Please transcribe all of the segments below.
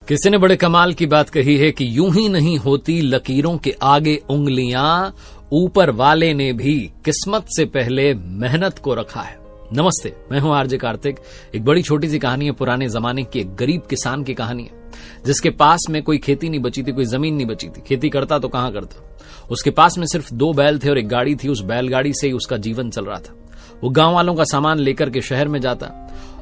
किसी ने बड़े कमाल की बात कही है कि यूं ही नहीं होती लकीरों के आगे उंगलियां, ऊपर वाले ने भी किस्मत से पहले मेहनत को रखा है। नमस्ते, मैं हूं आरजे कार्तिक। एक बड़ी छोटी सी कहानी है, पुराने जमाने की एक गरीब किसान की कहानी है, जिसके पास में कोई खेती नहीं बची थी, कोई जमीन नहीं बची थी। खेती करता तो कहां करता। उसके पास में सिर्फ 2 बैल थे और एक गाड़ी थी। उस बैलगाड़ी से ही उसका जीवन चल रहा था। वो गांव वालों का सामान लेकर के शहर में जाता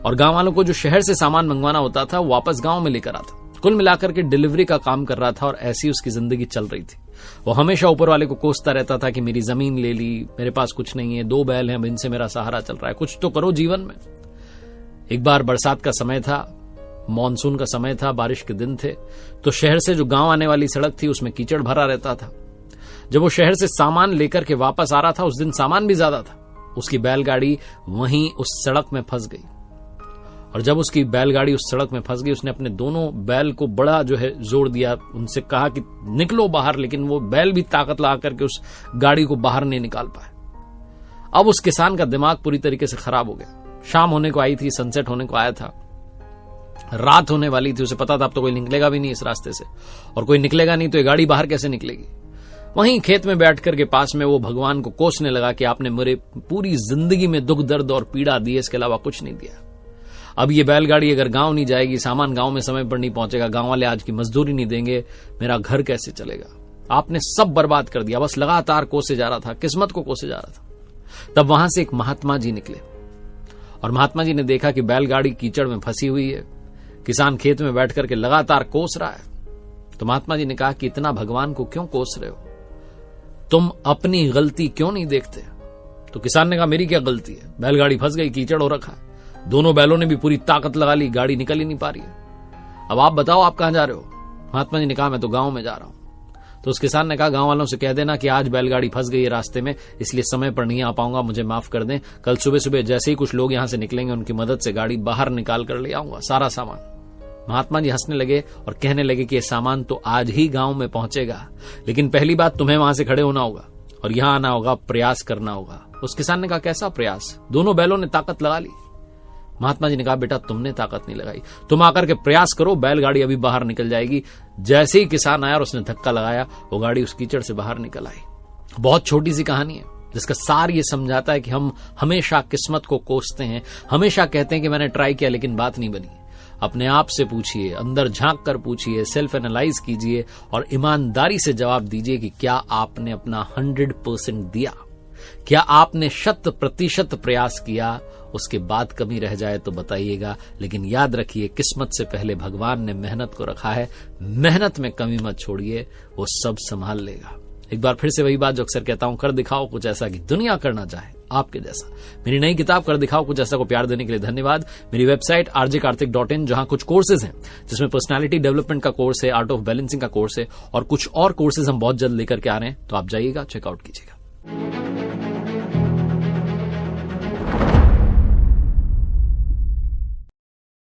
और गांव वालों को जो शहर से सामान मंगवाना होता था वो वापस गांव में लेकर आता। कुल मिलाकर के डिलीवरी का काम कर रहा था और ऐसी उसकी जिंदगी चल रही थी। वो हमेशा ऊपर वाले को कोसता रहता था कि मेरी जमीन ले ली, मेरे पास कुछ नहीं है, 2 बैल हैं, अब इनसे मेरा सहारा चल रहा है, कुछ तो करो जीवन में। एक बार बरसात का समय था, मॉनसून का समय था, बारिश के दिन थे, तो शहर से जो गांव आने वाली सड़क थी उसमें कीचड़ भरा रहता था। जब वो शहर से सामान लेकर के वापस आ रहा था, उस दिन सामान भी ज्यादा था, उसकी बैलगाड़ी वहीं उस सड़क में फंस गई। और जब उसकी बैलगाड़ी उस सड़क में फंस गई, उसने अपने दोनों बैल को बड़ा जोर दिया, उनसे कहा कि निकलो बाहर, लेकिन वो बैल भी ताकत लगा करके उस गाड़ी को बाहर नहीं निकाल पाए। अब उस किसान का दिमाग पूरी तरीके से खराब हो गया। शाम होने को आई थी, सनसेट होने को आया था, रात होने वाली थी। उसे पता था अब तो कोई निकलेगा भी नहीं इस रास्ते से, और कोई निकलेगा नहीं तो ये गाड़ी बाहर कैसे निकलेगी। वहीं खेत में बैठकर के पास में वो भगवान को कोसने लगा कि आपने मेरे पूरी जिंदगी में दुख दर्द और पीड़ा दी है, इसके अलावा कुछ नहीं दिया। अब ये बैलगाड़ी अगर गांव नहीं जाएगी, सामान गांव में समय पर नहीं पहुंचेगा, गांव वाले आज की मजदूरी नहीं देंगे, मेरा घर कैसे चलेगा। आपने सब बर्बाद कर दिया। बस लगातार कोसे जा रहा था, किस्मत को कोसे जा रहा था। तब वहां से एक महात्मा जी निकले और महात्मा जी ने देखा कि बैलगाड़ी कीचड़ में फंसी हुई है, किसान खेत में बैठ करके लगातार कोस रहा है। तो महात्मा जी ने कहा कि इतना भगवान को क्यों कोस रहे हो, तुम अपनी गलती क्यों नहीं देखते। तो किसान ने कहा मेरी क्या गलती है, बैलगाड़ी फंस गई, कीचड़ हो रखा है, दोनों बैलों ने भी पूरी ताकत लगा ली, गाड़ी निकल ही नहीं पा रही है, अब आप बताओ आप कहां जा रहे हो। महात्मा जी ने कहा मैं तो गांव में जा रहा हूं। तो उस किसान ने कहा गांव वालों से कह देना कि आज बैलगाड़ी फंस गई है रास्ते में, इसलिए समय पर नहीं आ पाऊंगा, मुझे माफ कर दें, कल सुबह सुबह जैसे ही कुछ लोग यहां से निकलेंगे उनकी मदद से गाड़ी बाहर निकाल कर ले आऊंगा, सारा सामान। महात्मा जी हंसने लगे और कहने लगे कि यह सामान तो आज ही गांव में पहुंचेगा, लेकिन पहली बात तुम्हें वहां से खड़े होना होगा और यहां आना होगा, प्रयास करना होगा। उस किसान ने कहा कैसा प्रयास, दोनों बैलों ने ताकत लगा ली। महात्मा जी ने कहा बेटा तुमने ताकत नहीं लगाई, तुम आकर के प्रयास करो, बैलगाड़ी अभी बाहर निकल जाएगी। जैसे ही किसान आया और उसने धक्का लगाया, वो गाड़ी उस कीचड़ से बाहर निकल आई। बहुत छोटी सी कहानी है जिसका सार ये समझाता है कि हम हमेशा किस्मत को कोसते हैं, हमेशा कहते हैं कि मैंने ट्राई किया लेकिन बात नहीं बनी। अपने आप से पूछिए, अंदर झांक कर पूछिए, सेल्फ एनालाइज कीजिए और ईमानदारी से जवाब दीजिए कि क्या आपने अपना 100% दिया, क्या आपने 100% प्रयास किया। उसके बाद कमी रह जाए तो बताइएगा, लेकिन याद रखिए किस्मत से पहले भगवान ने मेहनत को रखा है। मेहनत में कमी मत छोड़िए, वो सब संभाल लेगा। एक बार फिर से वही बात जो अक्सर कहता हूं, कर दिखाओ कुछ ऐसा कि दुनिया करना चाहे आपके जैसा। मेरी नई किताब कर दिखाओ कुछ ऐसा को प्यार देने के लिए धन्यवाद। मेरी वेबसाइट rjkartik.in, जहां कुछ कोर्सेज हैं, जिसमें पर्सनालिटी डेवलपमेंट का कोर्स है, आर्ट ऑफ बैलेंसिंग का कोर्स है और कुछ और कोर्सेज हम बहुत जल्द लेकर के आ रहे हैं, तो आप जाइएगा, चेकआउट कीजिएगा।